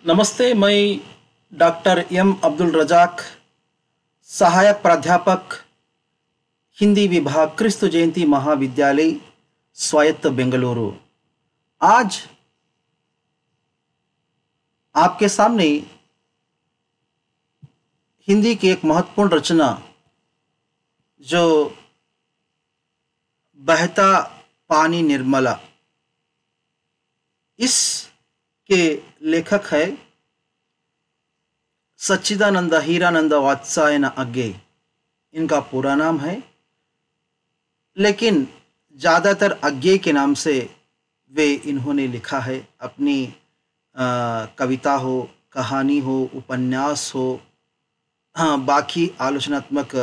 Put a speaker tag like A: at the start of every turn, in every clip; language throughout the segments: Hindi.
A: नमस्ते, मैं डॉक्टर एम अब्दुल रज़ाक, सहायक प्राध्यापक, हिंदी विभाग, क्रिस्तु जयंती महाविद्यालय, स्वायत्त बेंगलुरु। आज आपके सामने हिंदी की एक महत्वपूर्ण रचना जो बहता पानी निर्मला, इसके लेखक है सच्चिदानंद हीरानंद वात्सायन अग्गे। इनका पूरा नाम है, लेकिन ज़्यादातर अग्गे के नाम से वे इन्होंने लिखा है। अपनी कविता हो, कहानी हो, उपन्यास हो, बाकी आलोचनात्मक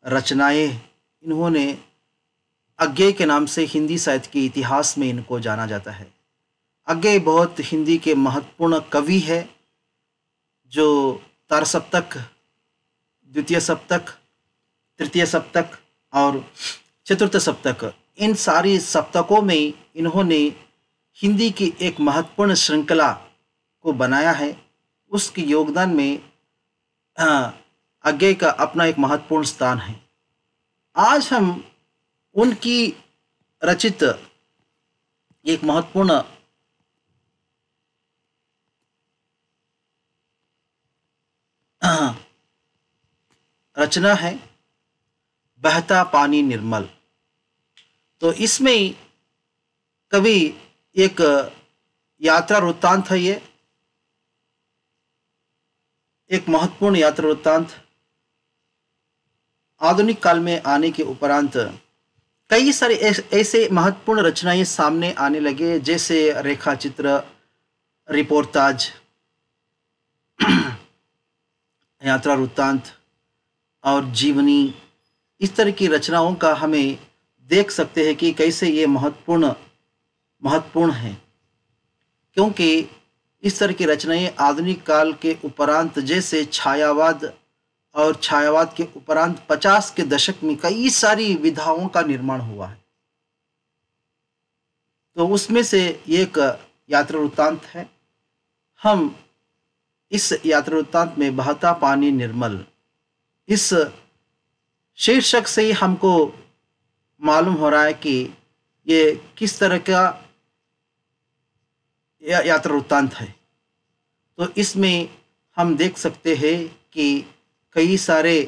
A: रचनाएं, इन्होंने अग्गे के नाम से हिंदी साहित्य के इतिहास में इनको जाना जाता है। अग्गे बहुत हिंदी के महत्वपूर्ण कवि है जो तार सप्तक, द्वितीय सप्तक, तृतीय सप्तक और चतुर्थ सप्तक, इन सारी सप्तकों में इन्होंने हिंदी की एक महत्वपूर्ण श्रृंखला को बनाया है। उसके योगदान में अग्गे का अपना एक महत्वपूर्ण स्थान है। आज हम उनकी रचित एक महत्वपूर्ण रचना है बहता पानी निर्मल। तो इसमें कवि एक यात्रा वृत्तांत है, ये एक महत्वपूर्ण यात्रा वृत्तांत। आधुनिक काल में आने के उपरांत कई सारे ऐसे महत्वपूर्ण रचनाएं सामने आने लगे, जैसे रेखा चित्र, रिपोर्टाज, यात्रा वृत्तांत और जीवनी। इस तरह की रचनाओं का हमें देख सकते हैं कि कैसे ये महत्वपूर्ण हैं, क्योंकि इस तरह की रचनाएं आधुनिक काल के उपरांत, जैसे छायावाद और छायावाद के उपरांत 50 के दशक में कई सारी विधाओं का निर्माण हुआ है। तो उसमें से एक यात्रा वृत्तांत है। हम इस यात्रा वृत्तांत में बहता पानी निर्मल, इस शीर्षक से ही हमको मालूम हो रहा है कि ये किस तरह का यात्रा वृत्तांत है। तो इसमें हम देख सकते हैं कि कई सारे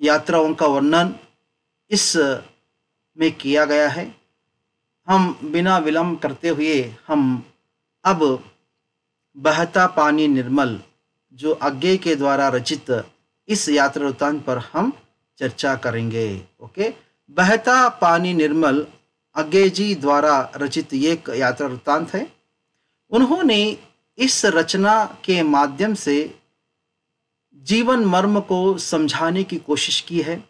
A: यात्राओं का वर्णन इस में किया गया है। हम बिना विलंब करते हुए हम अब बहता पानी निर्मल, जो अग्गे के द्वारा रचित इस यात्रा वृत्तांत पर हम चर्चा करेंगे। ओके, बहता पानी निर्मल अग्गे जी द्वारा रचित एक यात्रा वृत्तांत है। उन्होंने इस रचना के माध्यम से जीवन मर्म को समझाने की कोशिश की है।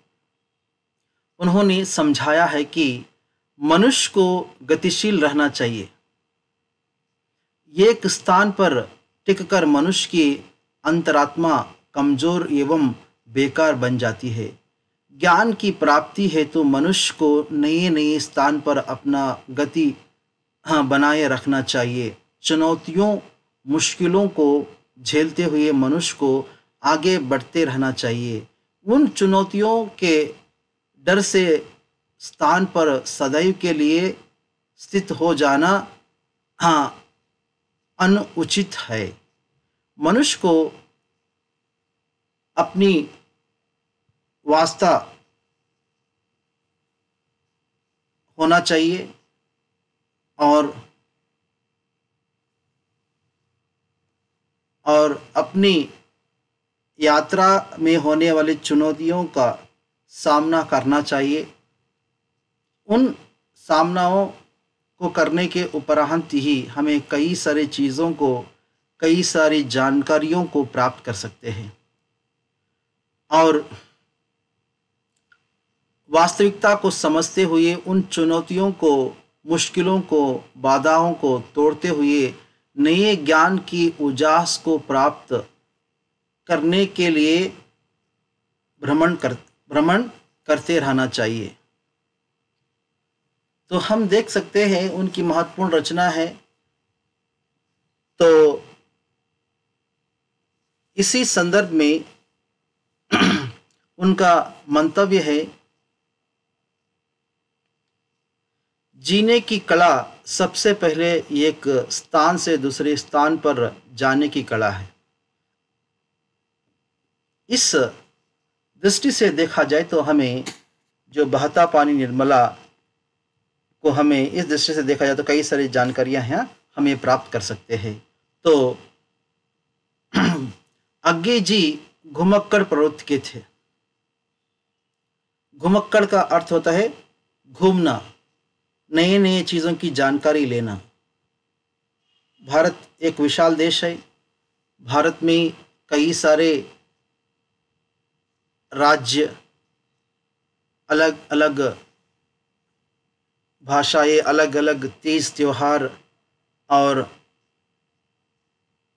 A: उन्होंने समझाया है कि मनुष्य को गतिशील रहना चाहिए। एक स्थान पर टिककर मनुष्य की अंतरात्मा कमजोर एवं बेकार बन जाती है। ज्ञान की प्राप्ति हेतु मनुष्य को नए नए स्थान पर अपना गति बनाए रखना चाहिए। चुनौतियों, मुश्किलों को झेलते हुए मनुष्य को आगे बढ़ते रहना चाहिए। उन चुनौतियों के डर से स्थान पर सदैव के लिए स्थित हो जाना अनुचित है। मनुष्य को अपनी वास्ता होना चाहिए और अपनी यात्रा में होने वाली चुनौतियों का सामना करना चाहिए। उन सामनाओं को करने के उपरांत ही हमें कई सारी चीज़ों को, कई सारी जानकारियों को प्राप्त कर सकते हैं और वास्तविकता को समझते हुए उन चुनौतियों को, मुश्किलों को, बाधाओं को तोड़ते हुए नए ज्ञान की उजास को प्राप्त करने के लिए भ्रमण करते रहना चाहिए। तो हम देख सकते हैं उनकी महत्वपूर्ण रचना है तो इसी संदर्भ में उनका मंतव्य है, जीने की कला सबसे पहले एक स्थान से दूसरे स्थान पर जाने की कला है। इस दृष्टि से देखा जाए तो हमें जो बहता पानी निर्मला को हमें इस दृष्टि से देखा जाए तो कई सारी जानकारियां हैं हमें प्राप्त कर सकते हैं। तो अज्ञे जी घुमक्कड़ प्रवृत्ति के थे। घुमक्कड़ का अर्थ होता है घूमना, नए नए चीज़ों की जानकारी लेना। भारत एक विशाल देश है। भारत में कई सारे राज्य, अलग अलग भाषाएं, अलग अलग तीज त्योहार और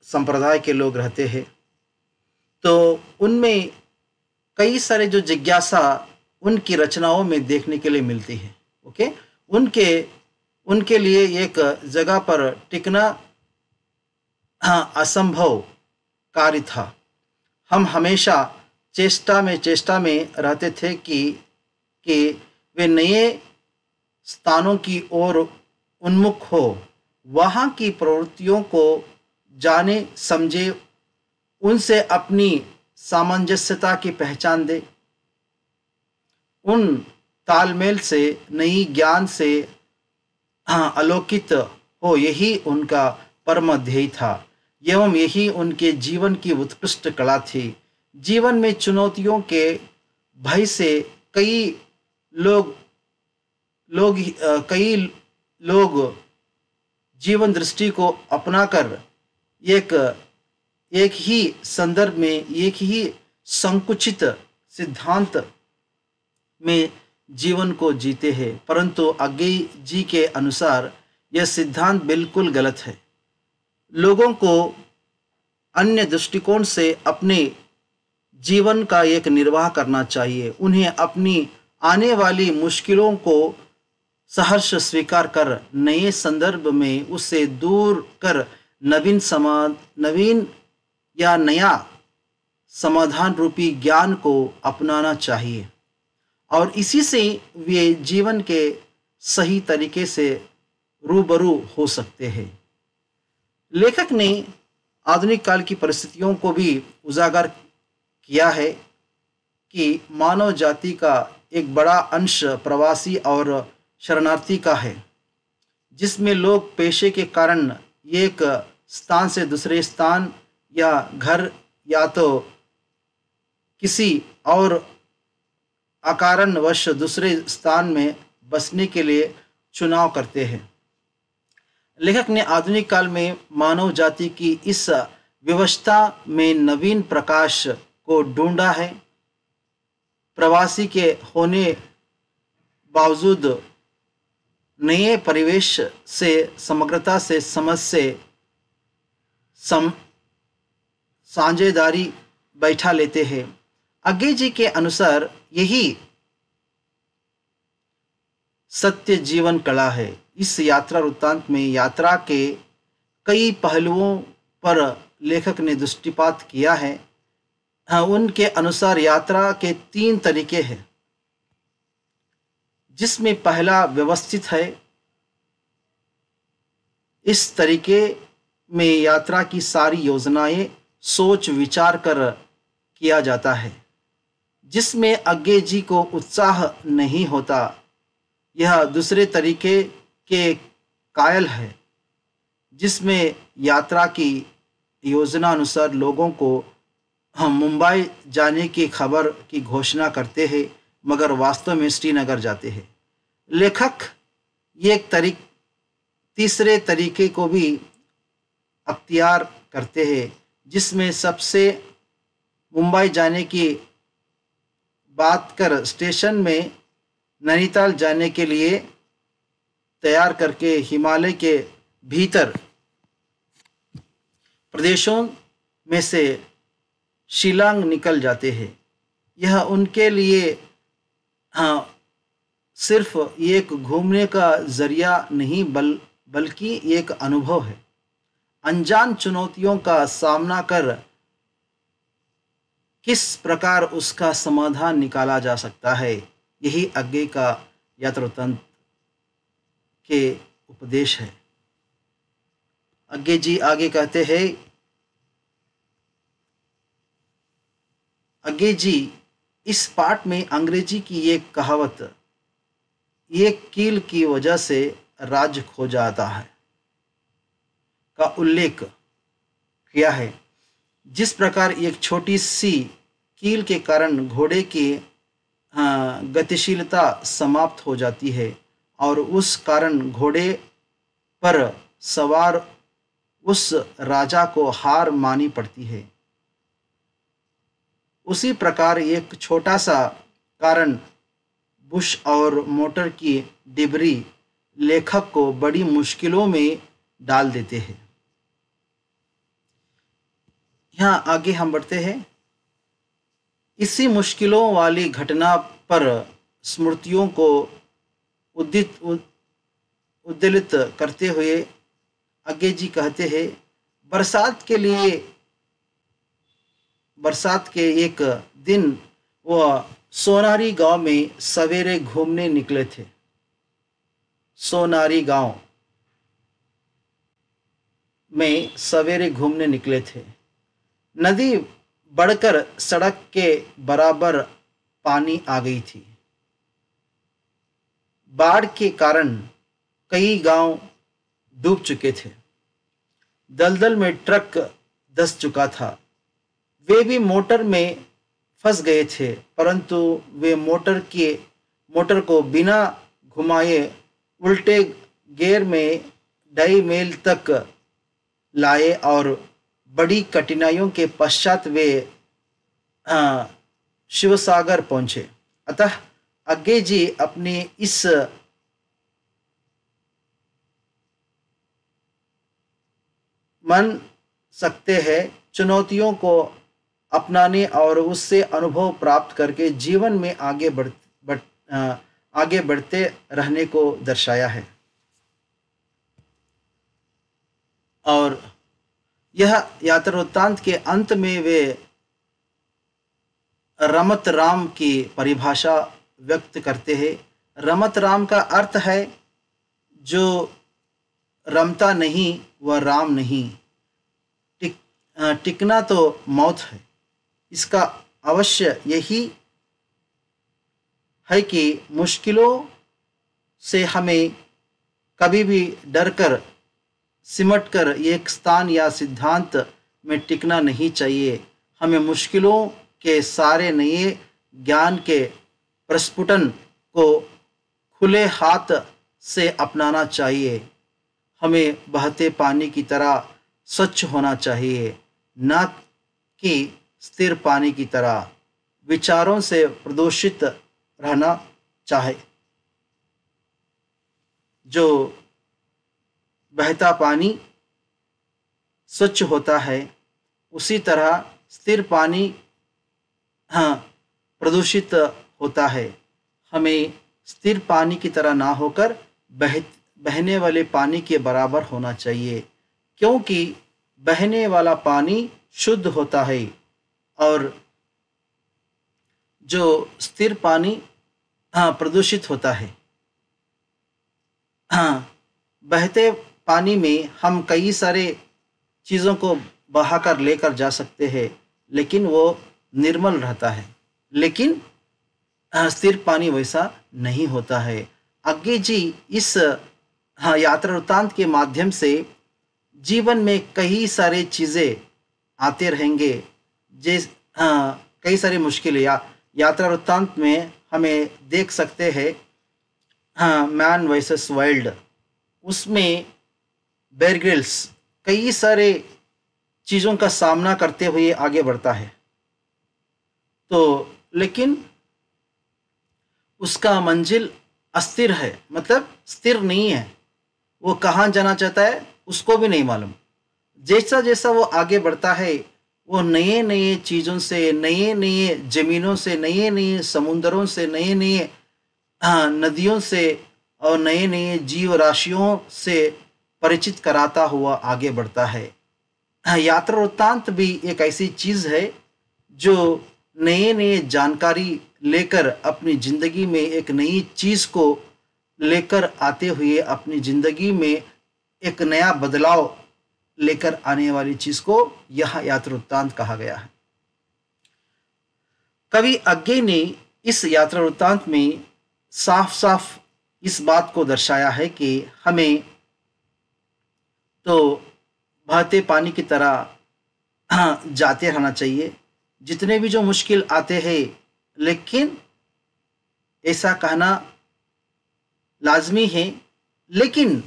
A: संप्रदाय के लोग रहते हैं। तो उनमें कई सारे जो जिज्ञासा उनकी रचनाओं में देखने के लिए मिलती है। ओके, उनके उनके लिए एक जगह पर टिकना असंभव कार्य था। हम हमेशा चेष्टा में रहते थे कि वे नए स्थानों की ओर उन्मुख हो, वहाँ की प्रवृत्तियों को जाने समझे, उनसे अपनी सामंजस्यता की पहचान दे, उन तालमेल से नई ज्ञान से आलोकित हो। यही उनका परम ध्येय था एवं यही उनके जीवन की उत्कृष्ट कला थी। जीवन में चुनौतियों के भय से लोग कई लोग जीवन दृष्टि को अपनाकर एक एक ही संदर्भ में, एक ही संकुचित सिद्धांत में जीवन को जीते हैं, परंतु अज्ञे जी के अनुसार यह सिद्धांत बिल्कुल गलत है। लोगों को अन्य दृष्टिकोण से अपने जीवन का एक निर्वाह करना चाहिए। उन्हें अपनी आने वाली मुश्किलों को सहर्ष स्वीकार कर नए संदर्भ में उससे दूर कर नवीन या नया समाधान रूपी ज्ञान को अपनाना चाहिए और इसी से वे जीवन के सही तरीके से रूबरू हो सकते हैं। लेखक ने आधुनिक काल की परिस्थितियों को भी उजागर किया है कि मानव जाति का एक बड़ा अंश प्रवासी और शरणार्थी का है, जिसमें लोग पेशे के कारण एक स्थान से दूसरे स्थान या घर या तो किसी और अकारणवश दूसरे स्थान में बसने के लिए चुनाव करते हैं। लेखक ने आधुनिक काल में मानव जाति की इस व्यवस्था में नवीन प्रकाश को ढूंढा है। प्रवासी के होने बावजूद नए परिवेश से समग्रता से समझ से साझेदारी बैठा लेते हैं। अज्ञे जी के अनुसार यही सत्य जीवन कला है। इस यात्रा वृत्तांत में यात्रा के कई पहलुओं पर लेखक ने दृष्टिपात किया है। उनके अनुसार यात्रा के 3 तरीके हैं, जिसमें पहला व्यवस्थित है। इस तरीके में यात्रा की सारी योजनाएं सोच विचार कर किया जाता है, जिसमें अज्ञे जी को उत्साह नहीं होता। यह दूसरे तरीके के कायल है, जिसमें यात्रा की योजना अनुसार लोगों को हम मुंबई जाने की खबर की घोषणा करते हैं, मगर वास्तव में श्रीनगर जाते हैं। लेखक ये तीसरे तरीके को भी अख्तियार करते हैं, जिसमें सबसे मुंबई जाने की बात कर स्टेशन में नैनीताल जाने के लिए तैयार करके हिमालय के भीतर प्रदेशों में से शिलांग निकल जाते हैं। यह उनके लिए सिर्फ एक घूमने का जरिया नहीं बल्कि एक अनुभव है। अनजान चुनौतियों का सामना कर किस प्रकार उसका समाधान निकाला जा सकता है, यही आगे का यात्रोतंत्र के उपदेश है। आगे जी आगे कहते हैं, आगे जी इस पाठ में अंग्रेजी की एक कहावत, एक कील की वजह से राज खो जाता है का उल्लेख किया है। जिस प्रकार एक छोटी सी कील के कारण घोड़े की गतिशीलता समाप्त हो जाती है और उस कारण घोड़े पर सवार उस राजा को हार मानी पड़ती है, उसी प्रकार एक छोटा सा कारण बुश और मोटर की डिबरी लेखक को बड़ी मुश्किलों में डाल देते हैं। यहाँ आगे हम बढ़ते हैं। इसी मुश्किलों वाली घटना पर स्मृतियों को उद्दलित करते हुए आगे जी कहते हैं, बरसात के एक दिन वह सोनारी गांव में सवेरे घूमने निकले थे। सोनारी गांव में सवेरे घूमने निकले थे। नदी बढ़कर सड़क के बराबर पानी आ गई थी। बाढ़ के कारण कई गांव डूब चुके थे। दलदल में ट्रक धंस चुका था। वे भी मोटर में फंस गए थे, परंतु वे मोटर को बिना घुमाए उल्टे गियर में 2.5 मील तक लाए और बड़ी कठिनाइयों के पश्चात वे शिवसागर पहुंचे। अतः आगे जी अपनी इस मन सकते हैं चुनौतियों को अपनाने और उससे अनुभव प्राप्त करके जीवन में आगे बढ़ते रहने को दर्शाया है। और यह यात्रा वृत्तांत के अंत में वे रमत राम की परिभाषा व्यक्त करते हैं। रमत राम का अर्थ है जो रमता नहीं वह राम नहीं। टिकना तो मौत है। इसका अवश्य यही है कि मुश्किलों से हमें कभी भी डरकर सिमटकर एक स्थान या सिद्धांत में टिकना नहीं चाहिए। हमें मुश्किलों के सारे नए ज्ञान के प्रस्फुटन को खुले हाथ से अपनाना चाहिए। हमें बहते पानी की तरह स्वच्छ होना चाहिए, न कि स्थिर पानी की तरह विचारों से प्रदूषित रहना चाहे। जो बहता पानी स्वच्छ होता है, उसी तरह स्थिर पानी प्रदूषित होता है। हमें स्थिर पानी की तरह ना होकर बहने वाले पानी के बराबर होना चाहिए, क्योंकि बहने वाला पानी शुद्ध होता है और जो स्थिर पानी प्रदूषित होता है। बहते पानी में हम कई सारे चीज़ों को बहाकर लेकर जा सकते हैं, लेकिन वो निर्मल रहता है। लेकिन स्थिर पानी वैसा नहीं होता है। आगे जी इस यात्रा वृत्तांत के माध्यम से जीवन में कई सारे चीज़ें आते रहेंगे। कई सारी मुश्किलें यात्रा वृत्तांत में हमें देख सकते हैं। मैन वर्सेस वाइल्ड, उसमें बेयर ग्रिल्स कई सारे चीज़ों का सामना करते हुए आगे बढ़ता है। तो लेकिन उसका मंजिल अस्थिर है, मतलब स्थिर नहीं है। वो कहाँ जाना चाहता है उसको भी नहीं मालूम। जैसा जैसा वो आगे बढ़ता है, वो नए नए चीज़ों से, नए नए ज़मीनों से, नए नए समुंदरों से, नए नए नदियों से और नए नए जीव राशियों से परिचित कराता हुआ आगे बढ़ता है। यात्रा वृत्तांत भी एक ऐसी चीज़ है जो नए नए जानकारी लेकर अपनी ज़िंदगी में एक नई चीज़ को लेकर आते हुए अपनी ज़िंदगी में एक नया बदलाव लेकर आने वाली चीज़ को यह यात्रा वृत्तांत कहा गया है। कवि अज्ञे ने इस यात्रा वृत्तांत में साफ साफ इस बात को दर्शाया है कि हमें तो बहते पानी की तरह जाते रहना चाहिए, जितने भी जो मुश्किल आते हैं, लेकिन ऐसा कहना लाजमी है। लेकिन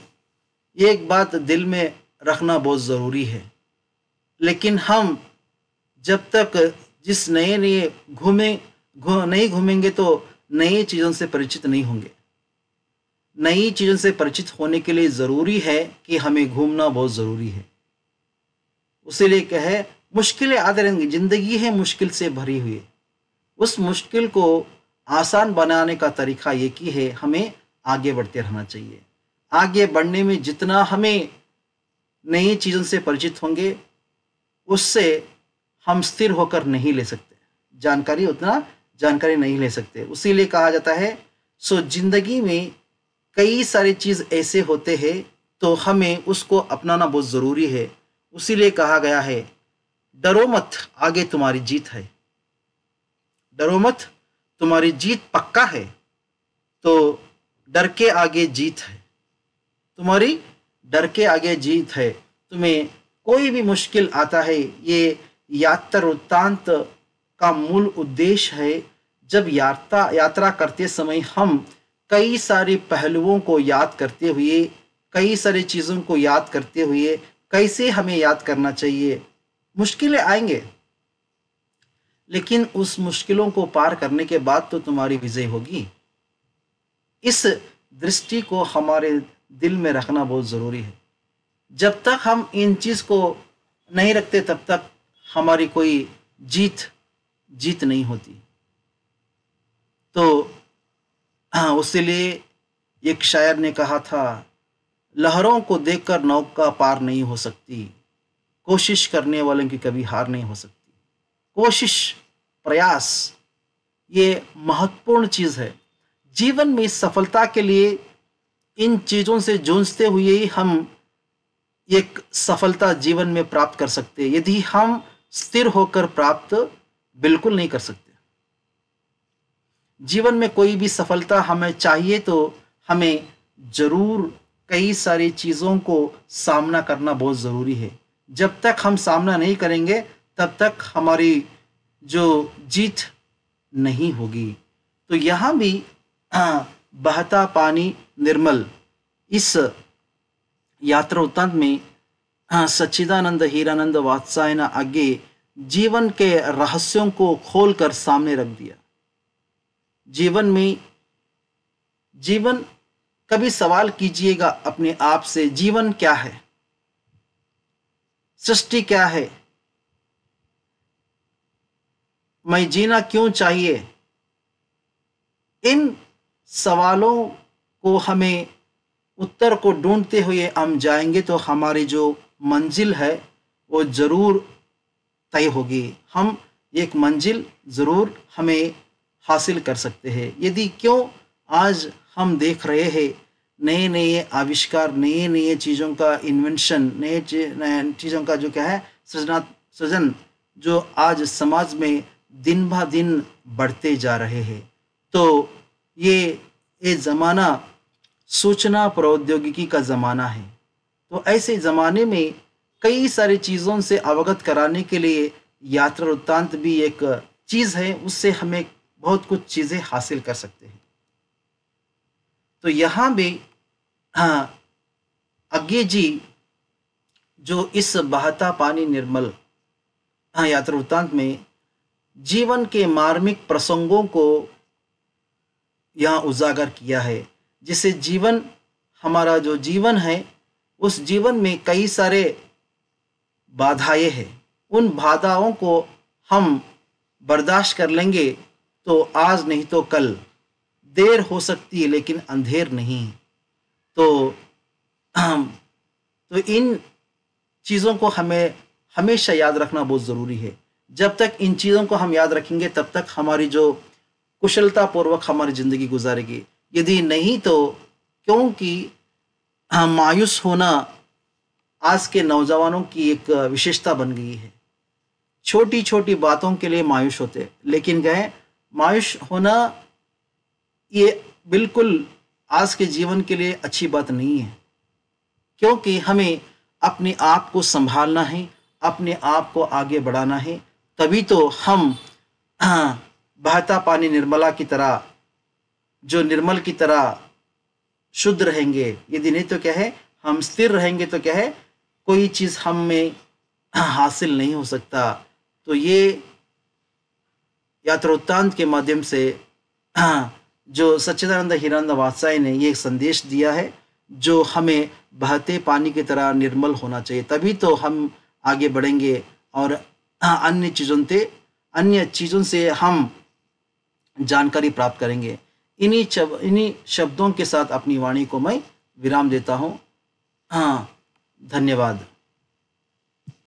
A: एक बात दिल में रखना बहुत ज़रूरी है, लेकिन हम जब तक जिस नए नए नहीं घूमेंगे तो नई चीज़ों से परिचित नहीं होंगे। नई चीज़ों से परिचित होने के लिए ज़रूरी है कि हमें घूमना बहुत ज़रूरी है। उसीलिए कहे मुश्किलें आते रहेंगी, ज़िंदगी है मुश्किल से भरी हुई। उस मुश्किल को आसान बनाने का तरीका ये कि है हमें आगे बढ़ते रहना चाहिए। आगे बढ़ने में जितना हमें नई चीज़ों से परिचित होंगे, उससे हम स्थिर होकर नहीं ले सकते उतना जानकारी नहीं ले सकते। उसीलिए कहा जाता है सो जिंदगी में कई सारी चीज़ ऐसे होते हैं तो हमें उसको अपनाना बहुत ज़रूरी है। उसीलिए कहा गया है डरो मत, आगे तुम्हारी जीत है। डरो मत, तुम्हारी जीत पक्का है। तो डर के आगे जीत है, तुम्हारी डर के आगे जीत है। तुम्हें कोई भी मुश्किल आता है, ये यात्रा वृत्तांत का मूल उद्देश्य है। जब यात्रा करते समय हम कई सारे पहलुओं को याद करते हुए, कई सारी चीज़ों को याद करते हुए, कैसे हमें याद करना चाहिए। मुश्किलें आएंगे, लेकिन उस मुश्किलों को पार करने के बाद तो तुम्हारी विजय होगी। इस दृष्टि को हमारे दिल में रखना बहुत ज़रूरी है। जब तक हम इन चीज़ को नहीं रखते तब तक हमारी कोई जीत नहीं होती। तो हाँ, उसलिए एक शायर ने कहा था, लहरों को देखकर नौका पार नहीं हो सकती, कोशिश करने वालों की कभी हार नहीं हो सकती। कोशिश, प्रयास, ये महत्वपूर्ण चीज़ है। जीवन में सफलता के लिए इन चीज़ों से जूझते हुए ही हम एक सफलता जीवन में प्राप्त कर सकते हैं। यदि हम स्थिर होकर प्राप्त बिल्कुल नहीं कर सकते। जीवन में कोई भी सफलता हमें चाहिए तो हमें जरूर कई सारी चीज़ों को सामना करना बहुत ज़रूरी है। जब तक हम सामना नहीं करेंगे तब तक हमारी जो जीत नहीं होगी। तो यहाँ भी बहता पानी निर्मल, इस यात्रा वृत्तांत में सच्चिदानंद हीरानंद वात्सायन आगे जीवन के रहस्यों को खोलकर सामने रख दिया। जीवन कभी सवाल कीजिएगा अपने आप से, जीवन क्या है, सृष्टि क्या है, मैं जीना क्यों चाहिए। इन सवालों को हमें उत्तर को ढूंढते हुए हम जाएंगे तो हमारी जो मंजिल है वो ज़रूर तय होगी। हम एक मंजिल ज़रूर हमें हासिल कर सकते हैं। यदि क्यों आज हम देख रहे हैं नए नए आविष्कार, नए नए चीज़ों का इन्वेंशन, नए चीज़ों का जो क्या है सृजन जो आज समाज में दिन ब दिन बढ़ते जा रहे हैं। तो ये ज़माना सूचना प्रौद्योगिकी का ज़माना है। तो ऐसे ज़माने में कई सारी चीज़ों से अवगत कराने के लिए यात्रा वृत्तांत भी एक चीज़ है, उससे हमें बहुत कुछ चीज़ें हासिल कर सकते हैं। तो यहाँ भी अज्ञे जी जो इस बहता पानी निर्मल यात्रा वृत्तांत में जीवन के मार्मिक प्रसंगों को यहाँ उजागर किया है, जिसे जीवन, हमारा जो जीवन है उस जीवन में कई सारे बाधाएं हैं। उन बाधाओं को हम बर्दाश्त कर लेंगे तो आज नहीं तो कल देर हो सकती है, लेकिन अंधेर नहीं। तो तो इन चीज़ों को हमें हमेशा याद रखना बहुत ज़रूरी है। जब तक इन चीज़ों को हम याद रखेंगे तब तक हमारी जो कुशलतापूर्वक हमारी ज़िंदगी गुजारेगी। यदि नहीं तो, क्योंकि मायूस होना आज के नौजवानों की एक विशेषता बन गई है। छोटी छोटी बातों के लिए मायूस होते, लेकिन कहें मायूस होना ये बिल्कुल आज के जीवन के लिए अच्छी बात नहीं है, क्योंकि हमें अपने आप को संभालना है, अपने आप को आगे बढ़ाना है। तभी तो हम बहता पानी निर्मला की तरह, जो निर्मल की तरह शुद्ध रहेंगे। यदि नहीं तो क्या है, हम स्थिर रहेंगे तो क्या है, कोई चीज़ हम में हासिल नहीं हो सकता। तो ये यात्रोत्तान के माध्यम से जो सच्चिदानंद हीरानंद वात्सायन ने ये एक संदेश दिया है, जो हमें बहते पानी की तरह निर्मल होना चाहिए। तभी तो हम आगे बढ़ेंगे और अन्य चीज़ों से हम जानकारी प्राप्त करेंगे। इन्हीं शब्दों के साथ अपनी वाणी को मैं विराम देता हूँ। हाँ, धन्यवाद।